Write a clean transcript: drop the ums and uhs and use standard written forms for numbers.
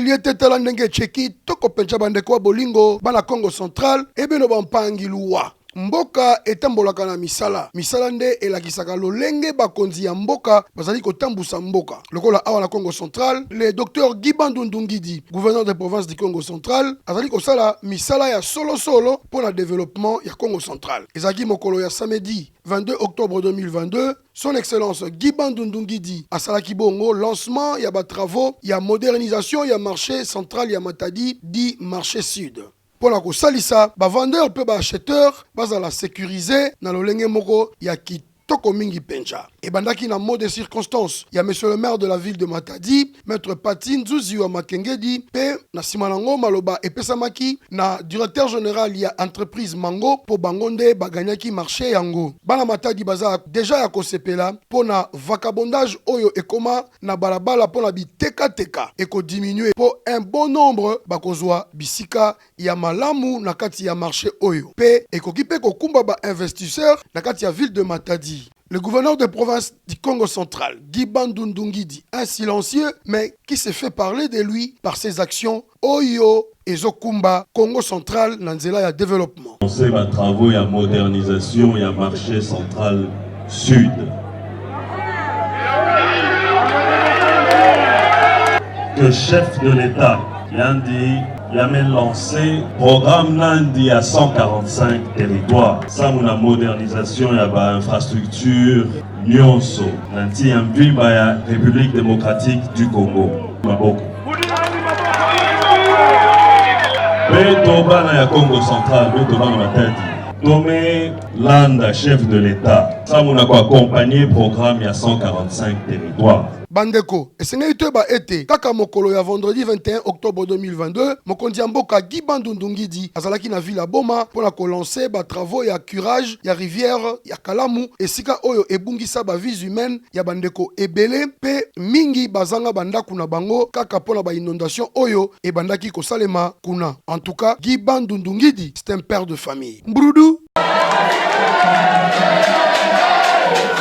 Mokili tetala ndenge cheki toko pencha bandeko wa bolingo bana Congo Central ebeno bampangi luwa. Mboka etambolaka na misala. Misala nde elakisaka lolenge bakonzi ya mboka bazali kotambusa mboka. Lokola awa na Congo Central, le docteur Guy Bandundu Ngidi, gouverneur de province du Congo Central, azali kosala misala ya solo pour le développement ya Congo Central. Ezaki mokolo ya samedi 22 octobre 2022, son excellence Guy Bandundu Ngidi asalaki bongo lancement ya ba travaux ya modernisation ya marché central ya Matadi dit marché sud. Pour la kosalisa, ba vendeur pe ba acheteur bazala sécuriser na lolenge moko ya kitoko mingi penja. Et bandaki na mot de circonstance, ya monsieur le maire de la ville de Matadi, maître Pati Nzuzi wa Makengedi, pe na simanango maloba epesamaki na directeur général ya entreprise Mango po bangonde baganyaki marché yango. Bana Matadi baza déjà ya kosepela po na vagabondage oyo ekoma na balabala po na biteka teka eko diminuer po un bon nombre bakozwa bisika ya malamu na kati ya marché oyo. Pe ekoki pe kokumba ba investisseur na kati ya ville de Matadi. Le gouverneur de province du Congo Central, Guy Bandundu Ngidi, un silencieux, mais qui se fait parler de lui par ses actions Oyo et Zokumba, Congo Central, Nanzela ya développement. On sait les travaux, il y a modernisation, il y a marché central sud. Le chef de l'État, Yandi, il a lancé programme Nandi à 145 territoires. Ça, on a modernisation, il y a infrastructure, Nyonso, Nanti, un ville, il y a République démocratique du Congo. Maboko. Betoba na ya Congo Central, Betoba na Matadi. Tomé Landa, chef de l'État. Ça, on a accompagné programme il y a 145 territoires. Bandeko, esengeli toyeba ete kaka mokolo ya vendredi 21 octobre 2022, mokonzi ya mboka Guy Bandundu Ngidi azalaki na ville ya Boma mpona kolancer ba travaux ya curage ya rivière ya Kalamu esika oyo ebungisa ba vies humaines ya bandeko ebele pe mingi bazanga bandaku na bango kaka mpona ba inondation oyo ebandaki kosalema kuna. En tout cas, Guy Bandundu Ngidi, c'est un père de famille. Mbrudu